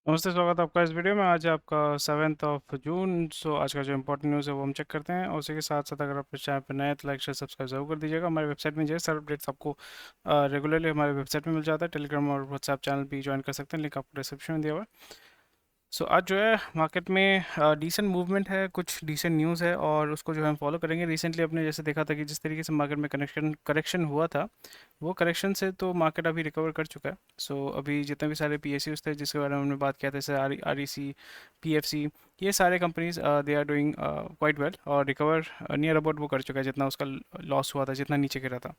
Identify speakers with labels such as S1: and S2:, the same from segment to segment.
S1: नमस्ते, स्वागत है आपका इस वीडियो में। आज है आपका 7 जून। आज का जो इंपॉर्टेंट न्यूज़ है वो हम चेक करते हैं, और उसी के साथ साथ अगर आप इस चैनल पर नए तो लाइक शेयर सब्सक्राइब जरूर कर दीजिएगा। हमारे वेबसाइट में जो है सर अपडेट्स आपको रेगुलरली हमारे वेबसाइट में मिल जाता है। टेलीग्राम और व्हाट्सएप चैनल भी ज्वाइन कर सकते हैं, लिंक आपको डिस्क्रिप्शन में दिया हुआ है। आज जो है मार्केट में डिसेंट मूवमेंट है, कुछ डिसेंट न्यूज़ है और उसको जो है हम फॉलो करेंगे। रिसेंटली अपने जैसे देखा था कि जिस तरीके से मार्केट में करेक्शन हुआ था, वो करेक्शन से तो मार्केट अभी रिकवर कर चुका है। अभी जितने भी सारे पीएसयूज थे जिसके बारे में हमने बात किया था, जैसे आर ई सी, पीएफसी, ये सारे companies they are doing quite well और रिकवर नियर अबाउट वो कर चुका है जितना उसका लॉस हुआ था, जितना नीचे गिरा था।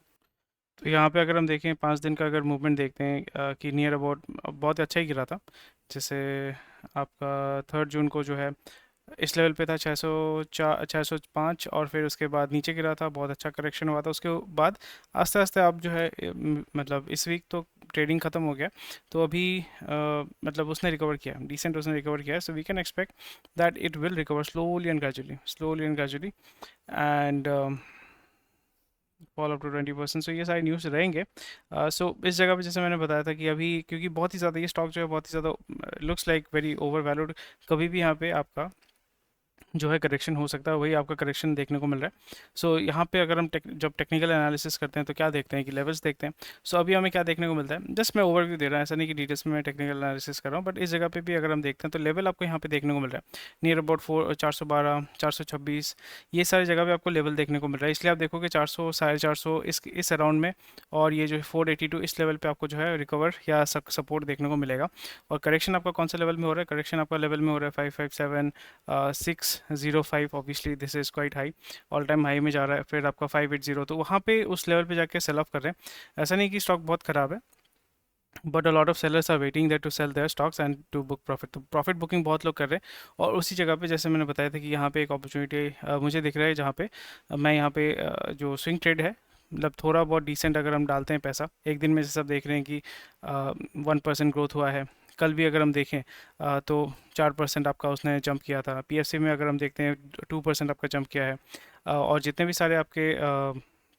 S1: तो यहाँ पे अगर हम देखें 5 दिन का अगर मूवमेंट देखते हैं कि नियर अबाउट बहुत अच्छा ही गिरा था। जैसे आपका 3 जून को जो है इस लेवल पे था 605, और फिर उसके बाद नीचे गिरा था, बहुत अच्छा करेक्शन हुआ था। उसके बाद आस्ते आस्ते आप जो है मतलब इस वीक तो ट्रेडिंग ख़त्म हो गया, तो अभी मतलब उसने रिकवर किया, डिसेंट उसने रिकवर किया है। So we can expect that it will recover slowly and gradually and fall up to 20%। So ये सारे न्यूज़ रहेंगे। इस जगह पे जैसे मैंने बताया था कि अभी क्योंकि बहुत ही ज़्यादा ये स्टॉक जो है बहुत ही ज़्यादा looks like very over valued, कभी भी यहाँ पे आपका जो है करेक्शन हो सकता है, वही आपका करेक्शन देखने को मिल रहा है। यहाँ पे अगर हम जब टेक्निकल एनालिसिस करते हैं तो क्या देखते हैं कि लेवल्स देखते हैं। अभी हमें क्या देखने को मिलता है, जस्ट मैं ओवरव्यू दे रहा हूँ, ऐसा नहीं कि डिटेल्स में मैं टेक्निकल एनालिसिस कर रहा हूँ, बट इस जगह पे भी अगर हम देखते हैं तो लेवल आपको यहाँ पे देखने को मिल रहा है नियर अबाउट 412, 426, ये सारी जगह पे आपको लेवल देखने को मिल रहा है। इसलिए आप देखोगे 400, 450 इस अराउंड में, और ये जो है 482 इस लेवल पे आपको जो है रिकवर या सपोर्ट देखने को मिलेगा। और करेक्शन आपका कौन सा लेवल में हो रहा है, करेक्शन आपका लेवल में हो रहा है 557, 605। Obviously this is quite high, all time high में जा रहा है। फिर आपका 580, तो वहाँ पे उस लेवल पे जाके सेल ऑफ कर रहे हैं। ऐसा नहीं कि स्टॉक बहुत ख़राब है, but a lot of sellers are waiting there to sell their stocks and to book profit. तो प्रॉफिट बुकिंग बहुत लोग कर रहे हैं, और उसी जगह पे जैसे मैंने बताया था कि यहाँ पे एक अपॉर्चुनिटी मुझे दिख रहा है, जहाँ पे मैं यहाँ पे जो स्विंग ट्रेड है, मतलब थोड़ा बहुत डिसेंट अगर हम डालते हैं पैसा एक दिन में, जैसे आप देख रहे हैं कि 1% ग्रोथ हुआ है। कल भी अगर हम देखें तो 4% आपका उसने जंप किया था। पीएफसी में अगर हम देखते हैं 2% आपका जंप किया है। और जितने भी सारे आपके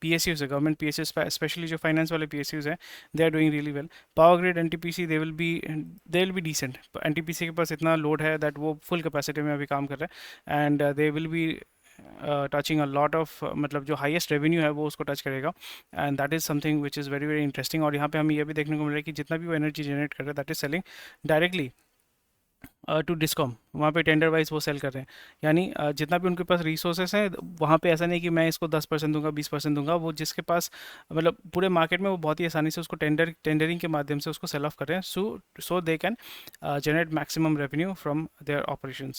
S1: पीएसयूज है, गवर्नमेंट पीएसयूज, स्पेशली जो फाइनेंस वाले पीएसयूज हैं, they are doing really well. Power Grid, NTPC, they will be decent. NTPC के पास इतना लोड है दैट वो फुल कैपेसिटी में अभी काम कर रहे हैं, and they will B touching a lot of, मतलब जो हाईएस्ट रेवेन्यू है वो उसको टच करेगा, and that is something which is very very interesting. और यहाँ पे हमें यह भी देखने को मिल रहा है कि जितना भी वो एनर्जी जनरेट कर रहा है, that is selling directly to discom. वहाँ पे टेंडर वाइज वो सेल कर रहे हैं, यानी जितना भी उनके पास रिसोर्सेस हैं, वहाँ पे ऐसा नहीं कि मैं इसको 10% दूंगा, 20% दूंगा। वो जिसके पास, मतलब पूरे मार्केट में वो बहुत ही आसानी से उसको टेंडरिंग के माध्यम से उसको सेल ऑफ कर रहे हैं, so they can generate maximum revenue from their operation.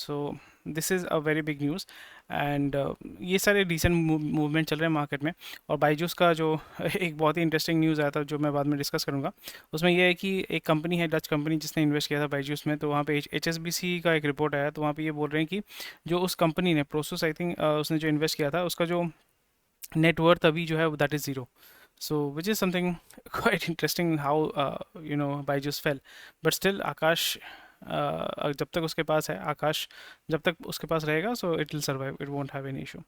S1: This is a very big news, and ये सारे रिसेंट मूवमेंट चल रहे हैं मार्केट में। और बाईजूस का जो एक बहुत ही इंटरेस्टिंग न्यूज़ आया था, जो मैं बाद में डिस्कस करूँगा, उसमें यह है कि एक कंपनी है, डच कंपनी, जिसने इन्वेस्ट किया था बाईजूस में। तो वहाँ पे HSBC का एक रिपोर्ट आया, तो वहाँ पे ये बोल रहे हैं कि जो उस कंपनी ने, प्रोसेस आई थिंक, उसने जो इन्वेस्ट किया था, उसका जो नेटवर्थ अभी जो है that is zero. Which is something quite interesting how Byju's fail, but still Aakash, जब तक उसके पास है, आकाश जब तक उसके पास रहेगा, so it will survive, it won't have any issue.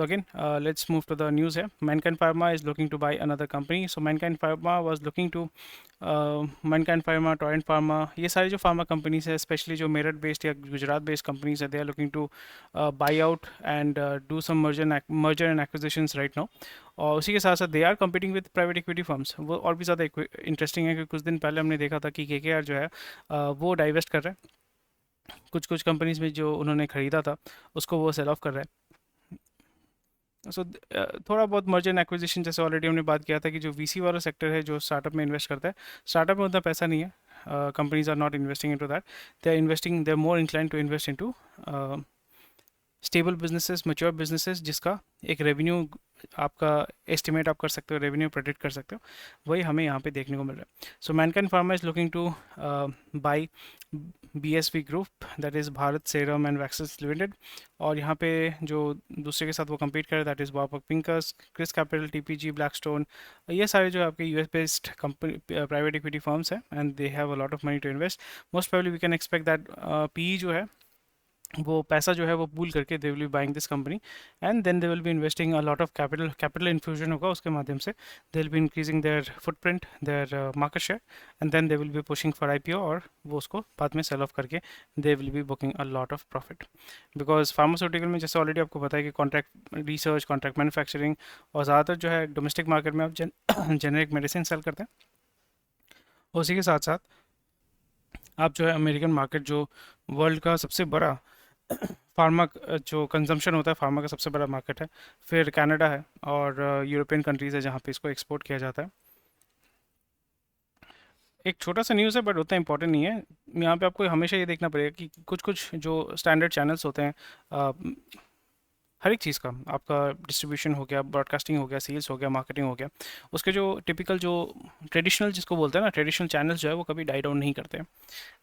S1: Again let's move to the news है। Mankind Pharma is looking to buy another company. Mankind Pharma was looking to, Mankind Pharma, Torrent Pharma, ये सारी जो pharma companies है, specially जो Meerut based या Gujarat based companies है, they are looking to buy out and do some merger and acquisitions right now. और उसी के साथ साथ they are competing with private equity firms. वो और भी ज़्यादा इंटरेस्टिंग है, क्योंकि कुछ दिन पहले हमने देखा था कि KKR जो है वो डाइवेस्ट कर रहा है, कुछ कुछ कंपनीज में जो उन्होंने ख़रीदा था उसको वो सेल ऑफ कर रहा है। थोड़ा बहुत मर्जर एंड एक्विजिशन, जैसे ऑलरेडी हमने बात किया था कि जो VC वाला सेक्टर है, जो स्टार्टअप में इन्वेस्ट करता है, स्टार्टअप में उतना पैसा नहीं है। Companies are not investing into that, they are more incline to invest into stable businesses, mature businesses, जिसका एक रेवेन्यू आपका एस्टिमेट आप कर सकते हो, रेवेन्यू प्रेडिक्ट कर सकते हो, वही हमें यहाँ पे देखने को मिल रहा है। Mankind Pharma is looking to by BSV group, that is Bharat serum and vaccines limited. और यहाँ पे जो दूसरे के साथ वो compete कर रहा है, दैट इज़ वापक Pincus, Chrys Capital, TPG, Blackstone. ये सारे जो आपके US based company, private equity firms हैं, and they have a lot of money to invest. Most probably we can expect that PE जो है वो पैसा जो है वो पूल करके they will be buying this company, and then they will be investing a lot of capital infusion होगा उसके माध्यम से, they will be increasing their footprint, their market share, and then they will be pushing for IPO, और वो उसको बाद में sell off करके they will be booking a lot of profit. Because pharmaceutical में जैसे ऑलरेडी आपको पता है कि कॉन्ट्रैक्ट रिसर्च, कॉन्ट्रैक्ट मैन्युफैक्चरिंग, और ज़्यादातर जो है डोमेस्टिक मार्केट में आप जेनरिक मेडिसिन सेल करते हैं। उसी के साथ साथ आप जो है अमेरिकन मार्केट, जो वर्ल्ड का सबसे बड़ा फार्मा जो कंजम्पशन होता है फार्मा का सबसे बड़ा मार्केट है, फिर कनाडा है, और यूरोपियन कंट्रीज़ है जहाँ पे इसको एक्सपोर्ट किया जाता है। एक छोटा सा न्यूज़ है बट उतना इंपॉर्टेंट नहीं है। यहाँ पे आपको हमेशा ये देखना पड़ेगा कि कुछ कुछ जो स्टैंडर्ड चैनल्स होते हैं, हर एक चीज़ का, आपका डिस्ट्रीब्यूशन हो गया, ब्रॉडकास्टिंग हो गया, सेल्स हो गया, मार्केटिंग हो गया, उसके जो टिपिकल जो ट्रेडिशनल जिसको बोलते हैं ना, ट्रेडिशनल चैनल्स जो है वो कभी डाई डाउन नहीं करते।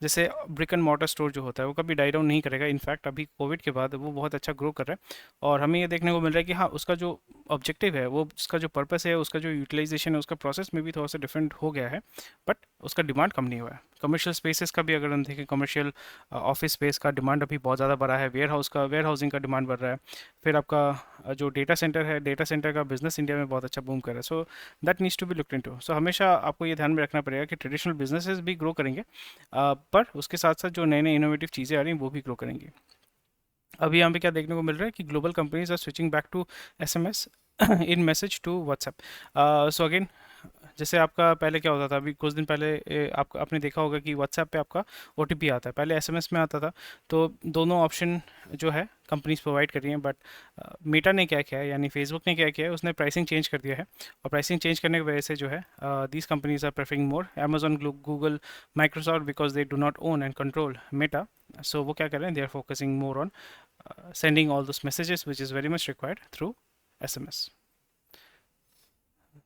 S1: जैसे ब्रिक एंड मॉर्टर स्टोर जो होता है वो कभी डाई डाउन नहीं करेगा। इनफैक्ट अभी कोविड के बाद वो बहुत अच्छा ग्रो कर रहा है, और हमें ये देखने को मिल रहा है कि हाँ, उसका जो ऑब्जेक्टिव है, वो उसका जो पर्पस है, उसका जो यूटिलाइजेशन है, उसका प्रोसेस में भी थोड़ा सा डिफरेंट हो गया है, बट उसका डिमांड कम नहीं हुआ है। कमर्शियल स्पेसेस का भी अगर हम देखें, कमर्शियल ऑफिस स्पेस का डिमांड अभी बहुत ज़्यादा बढ़ा है, वेयर हाउसिंग का डिमांड बढ़ रहा है, फिर आपका जो डेटा सेंटर है, डेटा सेंटर का बिजनेस इंडिया में बहुत अच्छा बूम कर रहा है। So that needs to be looked into. So हमेशा आपको ये ध्यान में रखना पड़ेगा कि ट्रेडिशनल बिजनेसेस भी ग्रो करेंगे, पर उसके साथ साथ जो नए नए इनोवेटिव चीज़ें आ रही हैं वो भी ग्रो करेंगी। अभी यहाँ पे क्या देखने को मिल रहा है कि global companies are switching back to SMS in message to WhatsApp. So again, जैसे आपका पहले क्या होता था, अभी कुछ दिन पहले आपने देखा होगा कि व्हाट्सएप पे आपका ओटीपी आता है, पहले एसएमएस में आता था। तो दोनों ऑप्शन जो है कंपनीज प्रोवाइड कर रही हैं, बट मेटा ने क्या किया है, यानी फेसबुक ने क्या किया है, उसने प्राइसिंग चेंज कर दिया है, और प्राइसिंग चेंज करने की वजह से जो है these companies are preferring more Amazon, Google, Microsoft, because they do not own and control Meta. So वो क्या कर रहे हैं, they are focusing more on sending all those messages which is very much required through SMS.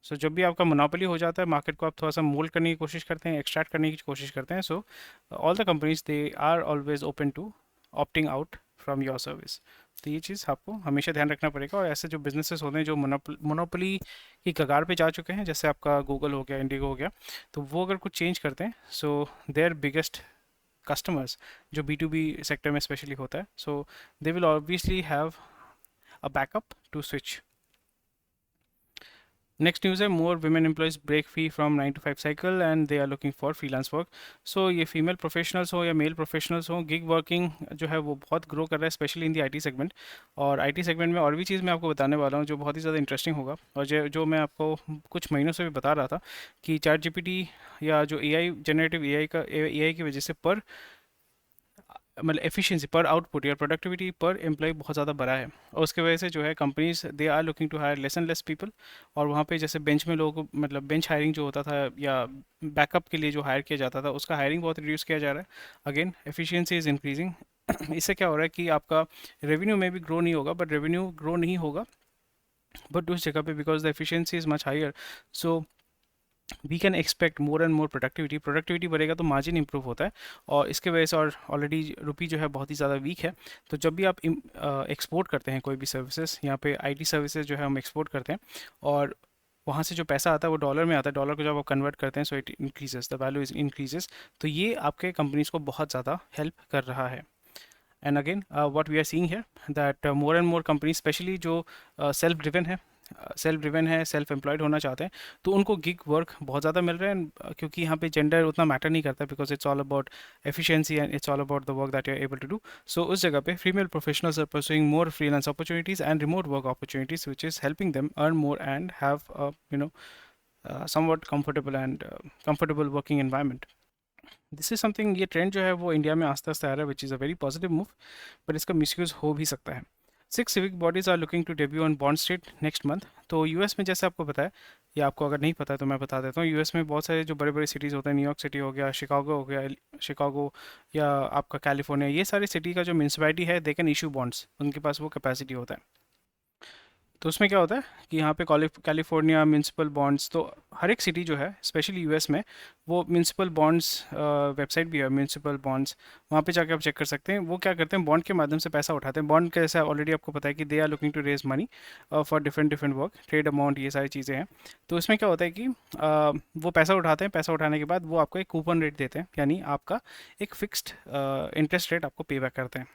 S1: सो जब भी आपका monopoly हो जाता है मार्केट को, आप थोड़ा सा मोल्ड करने की कोशिश करते हैं, एक्सट्रैक्ट करने की कोशिश करते हैं। So all the companies they are always open to opting out from your service. तो ये चीज़ आपको हमेशा ध्यान रखना पड़ेगा। और ऐसे जो बिजनेसेस होते हैं जो मोनोपोली की कगार पे जा चुके हैं, जैसे आपका गूगल हो गया, इंडिगो हो गया, तो वो अगर कुछ चेंज करते हैं, सो देयर बिगेस्ट कस्टमर्स जो B2B सेक्टर में स्पेशली होता है, so they will obviously have a backup to switch. Next news है, more women employees break free from 9 to 5 cycle and they are looking for freelance work. So ये female professionals हो या male professionals हो, gig working जो है वो बहुत grow कर रहा है, specially in the IT segment. और आईटी सेगमेंट में और भी चीज़ मैं आपको बताने वाला हूँ जो बहुत ही ज़्यादा इंटरेस्टिंग होगा, और जो मैं आपको कुछ महीनों से भी बता रहा था कि चैट जीपीटी या जो एआई, जनरेटिव एआई की वजह से पर मतलब एफिशिएंसी पर आउटपुट या प्रोडक्टिविटी पर एम्प्लॉय बहुत ज़्यादा बढ़ा है, और उसके वजह से जो है companies they are looking to hire less and less people. और वहाँ पे जैसे बेंच में लोगों को, मतलब बेंच हायरिंग जो होता था या बैकअप के लिए जो हायर किया जाता था, उसका हायरिंग बहुत रिड्यूस किया जा रहा है। Again efficiency is increasing. इससे क्या हो रहा है कि आपका रेवेन्यू में भी ग्रो नहीं होगा, बट रेवेन्यू ग्रो नहीं होगा बट उस जगह पे because the efficiency is much higher, so we can expect more and more productivity बढ़ेगा तो मार्जिन इंप्रूव होता है, और इसके वजह से, और ऑलरेडी रुपी जो है बहुत ही ज़्यादा वीक है, तो जब भी आप एक्सपोर्ट करते हैं कोई भी सर्विसेज, यहाँ पे आईटी सर्विसेज जो है हम एक्सपोर्ट करते हैं, और वहाँ से जो पैसा आता है वो डॉलर में आता है, डॉलर को जब आप कन्वर्ट करते हैं, so it increases, the value is increases. तो ये आपके कंपनीज को बहुत ज़्यादा हेल्प कर रहा है। And again what we are seeing here that more and more companies, specially जो सेल्फ ड्रिवन है, सेल्फ एम्प्लॉयड होना चाहते हैं, तो उनको गिग वर्क बहुत ज़्यादा मिल रहा है। क्योंकि यहाँ पे जेंडर उतना मैटर नहीं करता, because it's all about efficiency and it's all about the work that you are able to do. So उस जगह पे female professionals are pursuing more freelance opportunities and remote work opportunities which is helping them earn more and have somewhat comfortable working environment. This is something, ये trend जो है वो India में आस्ते आस्ते आ रहा है, which is a very positive move, पर इसका मिसयूज़ हो भी सकता है। 6 civic bodies are looking to debut on bond street next month. तो यूएस में, जैसे आपको पता है, या आपको अगर नहीं पता है तो मैं बता देता हूँ, यूएस में बहुत सारे जो बड़े बड़े सिटीज़ होते हैं, न्यूयॉर्क सिटी हो गया, शिकागो हो गया, शिकागो या आपका कैलिफोर्निया, ये सारी सिटी का जो म्यूनसिपैलिटी है, दे कैन इशू बॉन्ड्स, उनके पास वो कैपेसिटी होता है। तो उसमें क्या होता है कि यहाँ पे कैलिफोर्निया म्यूनसिपल बॉन्ड्स, तो हर एक सिटी जो है स्पेशली यूएस में, वो म्यूनसिपल बॉन्ड्स वेबसाइट भी है, म्यूनसिपल बॉन्ड्स, वहाँ पे जाके आप चेक कर सकते हैं। वो क्या करते हैं, बॉन्ड के माध्यम से पैसा उठाते हैं। बॉन्ड कैसे, ऑलरेडी आपको पता है कि they are looking to raise money for different different work, trade amount, ये सारी चीज़ें हैं। तो इसमें क्या होता है कि वो पैसा उठाते हैं, पैसा उठाने के बाद वो आपको एक कूपन रेट देते हैं, यानी आपका एक फिक्स्ड इंटरेस्ट रेट आपको पे बैक करते हैं।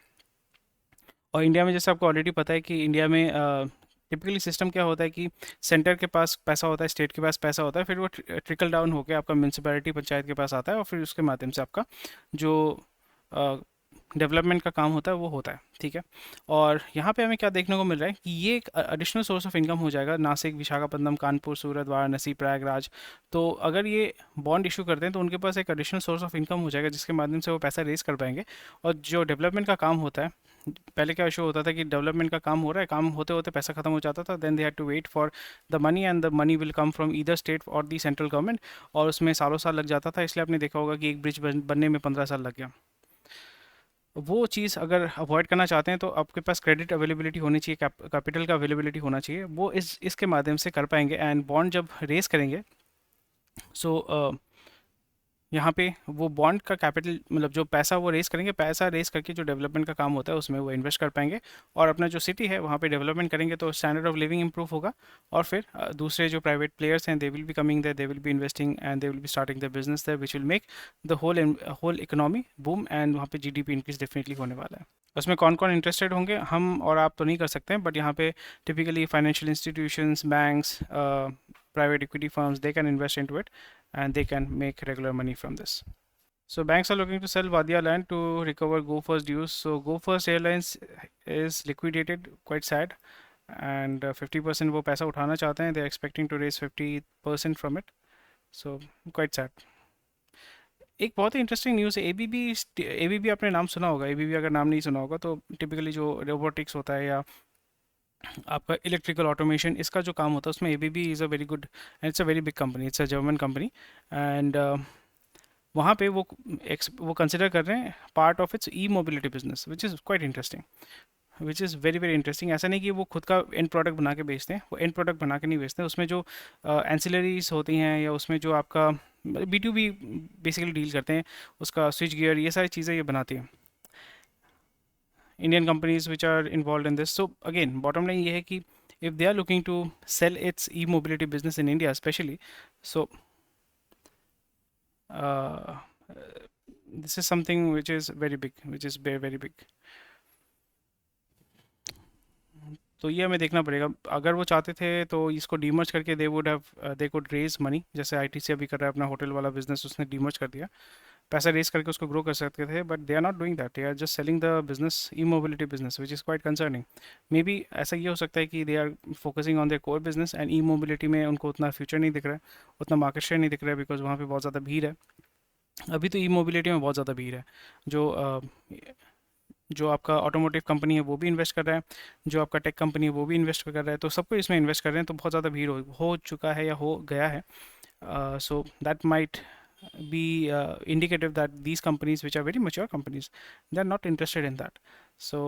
S1: और इंडिया में जैसे आपको ऑलरेडी पता है कि इंडिया में टिपिकली सिस्टम क्या होता है कि सेंटर के पास पैसा होता है, स्टेट के पास पैसा होता है, फिर वो ट्रिकल डाउन होकर आपका म्यूनसिपैलिटी पंचायत के पास आता है और फिर उसके माध्यम से आपका जो डेवलपमेंट का काम होता है वो होता है, ठीक है। और यहाँ पे हमें क्या देखने को मिल रहा है कि ये एक एडिशनल सोर्स ऑफ इनकम हो जाएगा नासिक, विशाखापट्टनम, कानपुर, सूरत, वाराणसी, प्रयागराज। तो अगर ये बॉन्ड इशू करते हैं तो उनके पास एक एडिशनल सोर्स ऑफ इनकम हो जाएगा जिसके माध्यम से वो पैसा रेज कर पाएंगे। और जो डेवलपमेंट का काम होता है, पहले क्या इशू होता था कि डेवलपमेंट का काम हो रहा है, काम होते होते पैसा खत्म हो जाता था, then they had to wait for the money and the money will come from either state और दी सेंट्रल गवर्नमेंट, और उसमें सालों साल लग जाता था। इसलिए आपने देखा होगा कि एक ब्रिज बनने में 15 साल लग गया। वो चीज़ अगर अवॉइड करना चाहते हैं तो आपके पास क्रेडिट अवेलेबिलिटी होनी चाहिए, कैपिटल का अवेलेबिलिटी होना चाहिए, वो इसके माध्यम से कर पाएंगे। एंड बॉन्ड जब रेस करेंगे, सो यहाँ पे वो बॉन्ड का कैपिटल मतलब जो पैसा वो रेस करेंगे, पैसा रेस करके जो डेवलपमेंट का काम होता है उसमें वो इन्वेस्ट कर पाएंगे, और अपना जो सिटी है वहाँ पे डेवलपमेंट करेंगे तो स्टैंडर्ड ऑफ लिविंग इंप्रूव होगा। और फिर दूसरे जो प्राइवेट प्लेयर्स हैं they will be coming there, they will be investing and they will be starting the business there which will make the whole economy boom, and वहाँ पे GDP increase definitely होने वाला है। उसमें कौन कौन इंटरेस्टेड होंगे, हम और आप तो नहीं कर सकते हैं, बट यहाँ पे typically financial institutions, banks, private equity firms, they can invest into it and they can make regular money from this. So banks are looking to sell Vadia land to recover Go First dues. So Go First Airlines is liquidated, quite sad, and 50% वो पैसा उठाना चाहते हैं. They are expecting to raise 50% from it. So quite sad. एक बहुत ही interesting news है, ABB. ABB आपने नाम सुना होगा, एबीबी अगर नाम नहीं सुना होगा तो टिपिकली जो रोबोटिक्स होता है या आपका इलेक्ट्रिकल ऑटोमेशन, इसका जो काम होता है उसमें ABB is a very good and it's a very big company, it's a German company. And वहाँ पे वो कंसिडर कर रहे हैं part of its E mobility business, which is quite interesting, which is very very interesting. ऐसा नहीं कि वो खुद का एंड प्रोडक्ट बना के बेचते हैं, वो एंड प्रोडक्ट बना के नहीं बेचते हैं, उसमें जो एंसिलरीज होती हैं या उसमें जो आपका B to B basically deal करते हैं, उसका स्विच गियर, ये सारी चीज़ें ये बनाती हैं, Indian companies which are involved in this. So again, bottom line ये है कि if they are looking to sell its e-mobility business in India especially, so uh, this is something which is very big, which is very very big. तो ये हमें देखना पड़ेगा। अगर वो चाहते थे तो इसको डीमर्ज करके दे कुड रेज मनी, जैसे आईटीसी अभी कर रहा है अपना होटल वाला बिजनेस, उसने डीमर्ज कर दिया, पैसा रेस करके उसको ग्रो कर सकते थे, but they are not doing that, they are just selling the business, e mobility business, which is quite concerning. Maybe ऐसा ये हो सकता है कि they are focusing on their core business and e mobility में उनको उतना future नहीं दिख रहा है, उतना मार्केट शेयर नहीं दिख रहा है, बिकॉज वहाँ पे बहुत ज़्यादा भीड़ है। अभी तो ई मोबिलिटी में बहुत ज़्यादा भीड़ है। जो जो आपका ऑटोमोटिव कंपनी है वो भी इन्वेस्ट कर रहा है, जो आपका टेक कंपनी है वो भी इन्वेस्ट कर रहा है, तो सबको इसमें इन्वेस्ट कर रहे हैं, तो बहुत ज़्यादा भीड़ हो चुका है या हो गया है। So that might be indicative that these companies which are very mature companies, they're not interested in that. So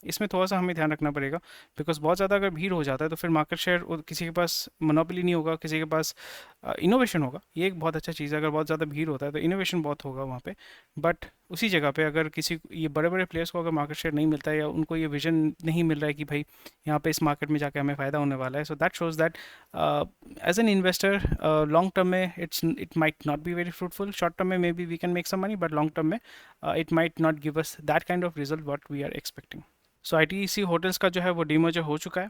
S1: इसमें थोड़ा सा हमें ध्यान रखना पड़ेगा, बिकॉज बहुत ज़्यादा अगर भीड़ हो जाता है तो फिर मार्केट शेयर किसी के पास मोनोपोली नहीं होगा, किसी के पास इनोवेशन होगा। ये एक बहुत अच्छा चीज़ है, अगर बहुत ज़्यादा भीड़ होता है तो इनोवेशन बहुत होगा वहाँ पे, बट उसी जगह पे अगर किसी ये बड़े बड़े प्लेयर्स को अगर मार्केट शेयर नहीं मिलता है या उनको ये विजन नहीं मिल रहा है कि भाई यहाँ पे इस मार्केट में जाके हमें फ़ायदा होने वाला है, so that shows that as an investor long term में it might not be very fruitful. Short term में maybe we can make some money, but long term में it might not give us that kind of result what we are expecting. So ITC hotels का जो है वो demerger हो चुका है।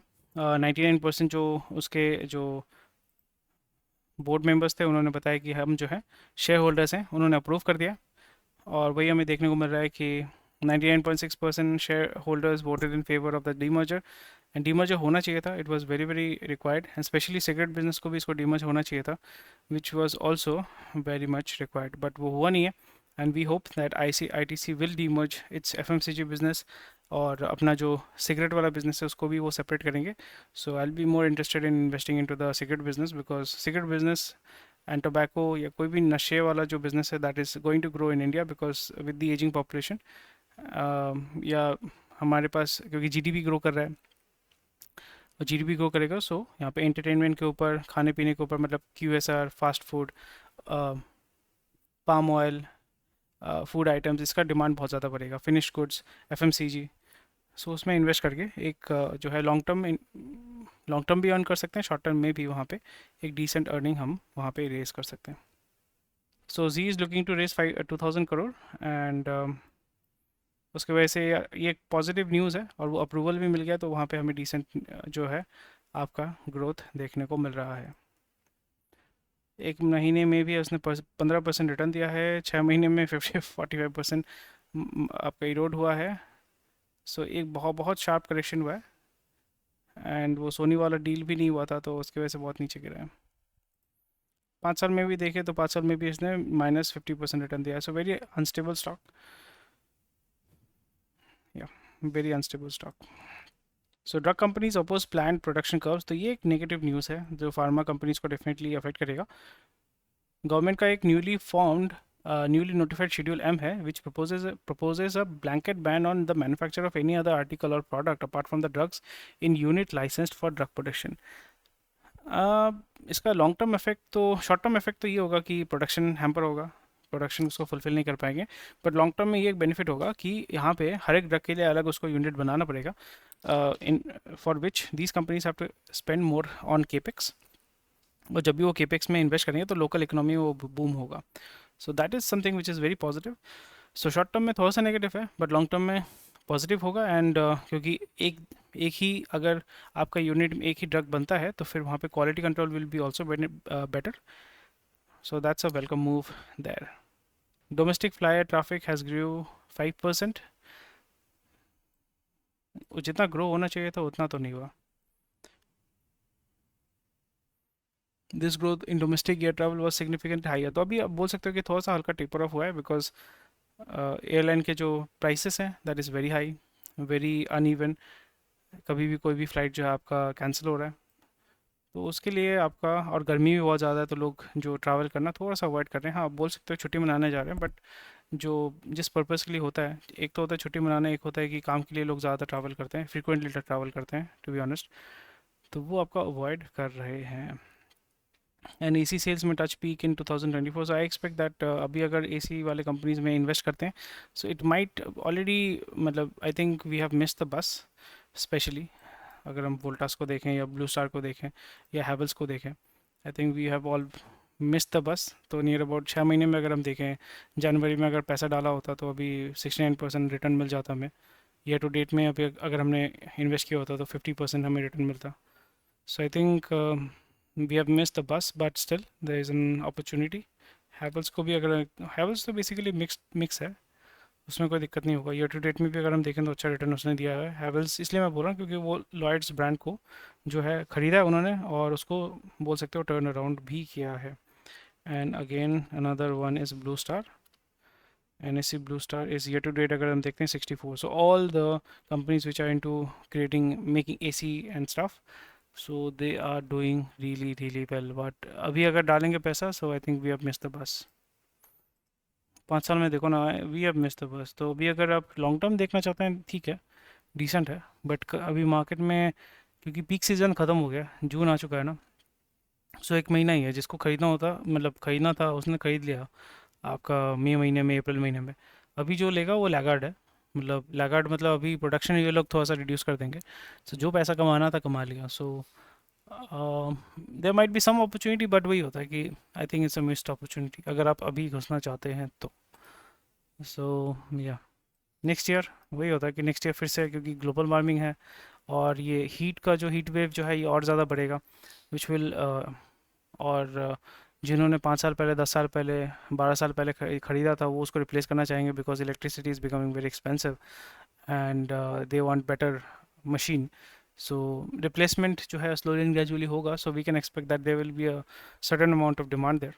S1: 99% जो उसके जो बोर्ड मेंबर्स थे उन्होंने बताया कि हम जो है शेयर होल्डर्स हैं, उन्होंने अप्रूव कर दिया, और वही हमें देखने को मिल रहा है कि 99.6% share holders voted in favour of the demerger, and demerger होना चाहिए था, it was very very required, and specially cigarette business को भी इसको डीमर्ज होना चाहिए था, which was also very much required, but वो हुआ नहीं है। And we hope that ITC will demerge its FMCG business, और अपना जो सिगरेट वाला बिजनेस है उसको भी वो सेपरेट करेंगे। So I will be more interested in investing into the cigarette business, because cigarette business and tobacco या कोई भी नशे वाला जो बिजनेस है that is going to grow in India, because with the ageing population, या हमारे पास क्योंकि जीडीपी ग्रो कर रहा है और जीडीपी ग्रो करेगा, सो यहाँ पे एंटरटेनमेंट के ऊपर, खाने पीने के ऊपर, मतलब QSR, fast food, palm oil, food items, इसका डिमांड बहुत ज़्यादा बढ़ेगा, फिनिश्ड गुड्स, एफएमसीजी। सो उसमें इन्वेस्ट करके एक जो है लॉन्ग टर्म भी अर्न कर सकते हैं, शॉर्ट टर्म में भी वहाँ पे एक डिसेंट अर्निंग हम वहाँ पे रेस कर सकते हैं। So Zee is looking to raise 2000 crore, and उसकी वजह से ये एक पॉजिटिव न्यूज़ है, और वो अप्रूवल भी मिल गया, तो वहाँ पे हमें डिसेंट जो है आपका ग्रोथ देखने को मिल रहा है। एक महीने में भी उसने 15% रिटर्न दिया है, 6 महीने में 45% आपका इरोड हुआ है। सो एक बहुत बहुत शार्प करेक्शन हुआ है, एंड वो सोनी वाला डील भी नहीं हुआ था, तो उसकी वजह से बहुत नीचे गिरा है। 5 साल में भी देखे तो 5 साल में भी इसने -50% रिटर्न दिया है। सो वेरी अनस्टेबल स्टॉक, या very unstable stock. So drug companies oppose plan production curves, तो ये एक नेगेटिव न्यूज़ है जो फार्मा कंपनीज को डेफिनेटली अफेक्ट करेगा। गवर्नमेंट का एक न्यूली नोटिफाइड शेड्यूल एम है, which proposes a blanket ban on the manufacture of any other article or product apart from the drugs in unit licensed for drug production. इसका long term effect तो, short term effect तो ये होगा कि production hamper होगा, production उसको fulfil नहीं कर पाएंगे। बट लॉन्ग टर्म में ये एक बेनिफिट होगा कि यहाँ पे हर एक ड्रग के लिए अलग उसको यूनिट बनाना पड़ेगा, in for which these companies have to spend more on capex, और जब भी वो केपेक्स में इन्वेस्ट करेंगे तो लोकल इकोनॉमी वो बूम होगा। So that is something which is very positive. So short term में थोड़ा सा नेगेटिव है, बट लॉन्ग टर्म में पॉजिटिव होगा। एंड क्योंकि एक एक ही अगर आपका यूनिट में एक ही ड्रग बनता है, तो फिर वहाँ पे quality control will be also better. So that's a welcome move there. Domestic flyer traffic has grew 5%। जितना ग्रो होना चाहिए था उतना तो नहीं हुआ। This growth in domestic air travel was significant high, तो अभी आप बोल सकते हो कि थोड़ा सा हल्का टेपर ऑफ हुआ है, बिकॉज एयरलाइन के जो प्राइसेस हैं that is very high, very uneven. कभी भी कोई भी फ़्लाइट जो है आपका कैंसिल हो रहा है, तो उसके लिए आपका, और गर्मी भी बहुत ज़्यादा है, तो लोग जो ट्रैवल करना थोड़ा सा अवॉइड कर रहे हैं। हाँ, आप बोल सकते हो छुट्टी मनाने जा रहे हैं, बट जो जिस पर्पज़ के लिए होता है, एक तो होता है छुट्टी मनाना, एक होता है कि काम के लिए लोग ज़्यादा ट्रैवल करते हैं, फ्रिक्वेंटली ट्रैवल करते हैं टू बी ऑनेस्ट, तो वो आपका अवॉइड कर रहे हैं। एंड एसी सेल्स में touch peak in 2024, so I expect that अभी अगर एसी वाले कंपनीज में इन्वेस्ट करते हैं, सो इट माइट ऑलरेडी, मतलब I think we have missed the bus. Specially अगर हम वोल्टास को देखें या ब्लू स्टार को देखें या हैवल्स को देखें, I think we have all miss the bus. तो नियर अबाउट 6 महीने में अगर हम देखें, जनवरी में अगर पैसा डाला होता तो अभी 69% रिटर्न मिल जाता हमें। ईयर टू डेट में अभी अगर हमने इन्वेस्ट किया होता तो 50% हमें रिटर्न मिलता। So I think we have miss the bus, but still there is an opportunity. Havells को भी अगर, हैवल्स तो बेसिकली मिक्स है, उसमें कोई दिक्कत नहीं होगा। ईयर टू डेट में भी अगर हम देखें तो अच्छा रिटर्न उसने दिया है। हैवल्स इसलिए मैं बोल रहा हूँ क्योंकि वो लॉयड्स ब्रांड को जो है ख़रीदा है उन्होंने, और उसको बोल सकते हो टर्न अराउंड भी किया है। And again another one is blue star. NSE Blue Star is year to date अगर हम देखते हैं 64. So all the companies which are into creating, making AC and stuff, so they are doing really really well. But अभी अगर डालेंगे पैसा, so I think we have missed the bus. 5 साल में देखो ना, we have missed the bus. तो अभी अगर आप लॉन्ग टर्म देखना चाहते हैं, ठीक है, डिसेंट है, बट अभी मार्केट में क्योंकि पीक सीज़न ख़त्म हो गया, जून आ चुका है ना, सो एक महीना ही है। जिसको ख़रीदना होता, मतलब ख़रीदना था, उसने ख़रीद लिया आपका मई महीने में, अप्रैल महीने में। अभी जो लेगा वो लैगार्ड है, मतलब लैगार्ड मतलब अभी प्रोडक्शन ये लोग थोड़ा सा रिड्यूस कर देंगे, सो जो पैसा कमाना था कमा लिया। So there might be some opportunity, but वही होता है कि I think it's a missed opportunity अगर आप अभी घुसना चाहते हैं तो। सो या नेक्स्ट ईयर वही होता है कि नेक्स्ट ईयर फिर से, क्योंकि ग्लोबल वार्मिंग है, और ये हीट का जो हीट वेव जो है ये और ज़्यादा बढ़ेगा, विच विल, और जिन्होंने 5 साल पहले, 10 साल पहले, 12 साल पहले ख़रीदा था, वो उसको रिप्लेस करना चाहेंगे, because electricity is becoming very expensive, and they want better machine. So replacement जो है स्लोली एंड ग्रेजुअली होगा, so we can expect that there will be a certain amount of demand there,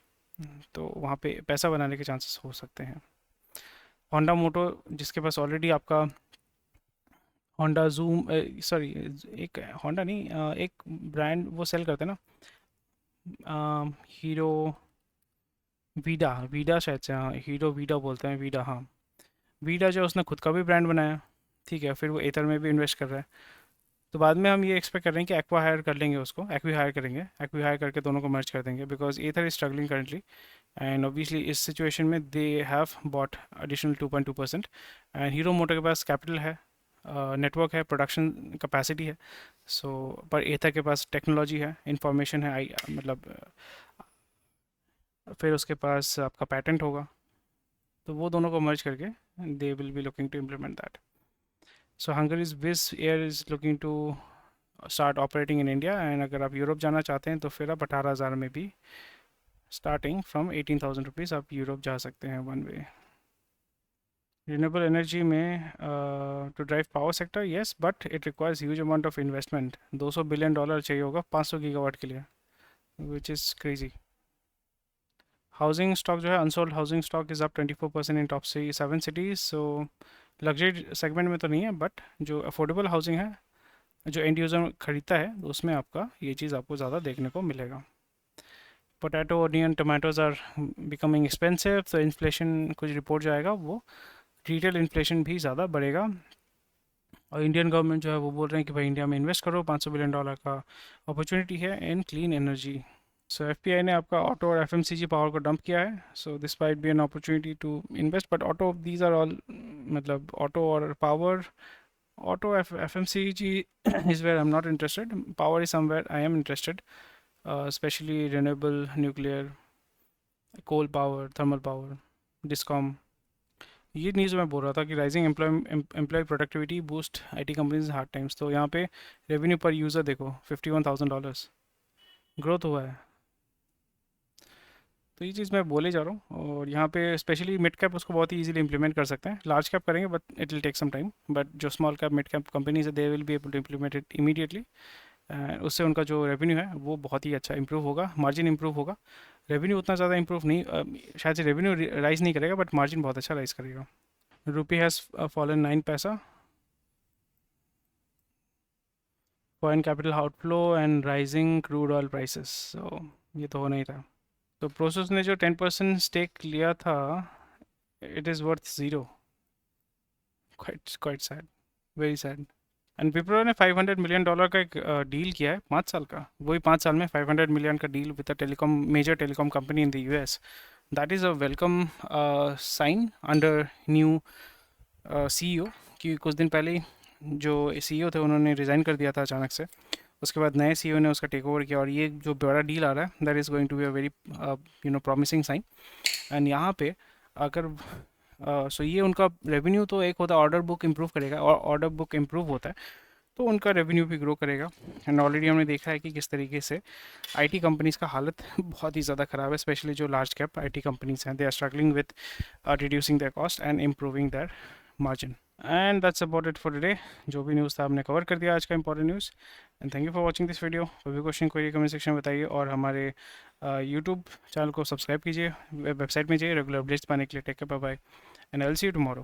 S1: तो वहाँ पे पैसा बनाने के चांसेस हो सकते हैं। होंडा मोटो, जिसके पास ऑलरेडी आपका होंडा जूम, सॉरी, एक होंडा नहीं, एक ब्रांड वो सेल करते हैं ना, हीरो वीडा, वीडा शायद से, हाँ, हीरो वीडा बोलते हैं, वीडा, हाँ। वीडा जो है उसने खुद का भी ब्रांड बनाया, ठीक है, फिर वो एथर में भी इन्वेस्ट कर रहा है। तो बाद में हम ये एक्सपेक्ट कर रहे हैं कि एक्वा हायर कर लेंगे, उसको एक्वी हायर करेंगे, एक्वी हायर करके दोनों को मर्ज कर देंगे, because Ather is struggling currently, and obviously इस सिचुएशन में they have bought additional 2.2%। And Hero Motor के पास कैपिटल है, नेटवर्क है, प्रोडक्शन कैपेसिटी है, सो पर एथर के पास टेक्नोलॉजी है, इंफॉर्मेशन है, आई मतलब फिर उसके पास आपका पैटेंट होगा, तो वो दोनों को मर्ज करके they will be looking to implement that. So Hungary's Wizz Air is looking to start operating in India, and अगर आप यूरोप जाना चाहते हैं तो फिर आप 18,000 में भी स्टार्टिंग फ्रॉम 18,000 रुपीज़ आप यूरोप जा सकते हैं वन वे. रिन्यूएबल एनर्जी में to drive power sector, yes, but it requires huge amount of investment. $200 billion चाहिए होगा 500 गीगावाट के लिए, which is crazy. Housing stock जो है, unsold housing stock is up 24% in top 7 cities. So luxury segment में तो नहीं है, बट जो अफोर्डेबल हाउसिंग है, जो एंड यूज़र खरीदता है, तो उसमें आपका ये चीज़ आपको ज़्यादा देखने को मिलेगा. Potato, onion, tomatoes are becoming expensive. तो इन्फ्लेशन कुछ रिपोर्ट जो आएगा वो रिटेल इन्फ्लेशन भी ज़्यादा बढ़ेगा. और इंडियन गवर्नमेंट जो है वो बोल रहे हैं कि भाई इंडिया में इन्वेस्ट करो, $500 बिलियन का अपॉर्चुनिटी है in clean energy. So FPI ने आपका ऑटो और एफएमसीजी पावर को डंप किया है. So this might be an opportunity to invest, but auto, these are all, मतलब ऑटो और power, auto, FMCG is where I am not interested. Power is somewhere I am interested, specially renewable, nuclear, coal power, thermal power, discom. ये news मैं बोल रहा था कि rising employ productivity boost IT companies hard times. तो यहाँ पे revenue पर यूज़र देखो $51,000 ग्रोथ हुआ है. तो ये चीज़ मैं बोले जा रहा हूँ. और यहाँ पे स्पेशली मिड कैप उसको बहुत ही इजीली इंप्लीमेंट कर सकते हैं. लार्ज कैप करेंगे but it will take some time, but जो small cap mid cap companies है they will be able to implement it immediately. उससे उनका जो रेवेन्यू है वो बहुत ही अच्छा इंप्रूव होगा, मार्जिन इंप्रूव होगा. रेवेन्यू उतना ज़्यादा इंप्रूव नहीं, शायद से रेवेन्यू राइज नहीं करेगा, बट मार्जिन बहुत अच्छा राइज करेगा. Rupee has fallen 9 paisa. Foreign capital outflow and rising crude oil prices. So ये तो होना ही था. तो प्रोसेस ने जो 10% स्टेक लिया था, it is worth zero. Quite sad, very sad. And Wipro ने $500 मिलियन का एक डील किया है 5 साल का. वही 5 साल में 500 मिलियन का deal with a telecom, major telecom company in the US. That is a welcome sign under new CEO. कि कुछ दिन पहले ही जो सीईओ थे उन्होंने रिज़ाइन कर दिया था अचानक से. उसके बाद नए सीईओ ने उसका टेक ओवर किया, और ये जो बड़ा डील आ रहा है that is going to be a very promising sign. And यहाँ पे अगर सो ये उनका रेवेन्यू तो एक होता है, ऑर्डर बुक इम्प्रूव करेगा, और ऑर्डर बुक इम्प्रूव होता है तो उनका रेवेन्यू भी ग्रो करेगा. एंड ऑलरेडी हमने देखा है कि किस तरीके से आईटी कंपनीज़ का हालत बहुत ही ज़्यादा ख़राब है, स्पेशली जो लार्ज कैप आईटी कंपनीज हैं. They are struggling with reducing their cost and improving their margin. And that's about it for today. जो भी न्यूज़ था हमने कवर कर दिया आज का important news. And thank you for watching this video. कोई भी क्वेश्चन कोई कमेंट सेक्शन में बताइए, और हमारे यूट्यूब चैनल को सब्सक्राइब कीजिए, वेबसाइट में जाइए रेगुलर अपडेट्स पाने के लिए. Take care, bye bye, and I will see you tomorrow.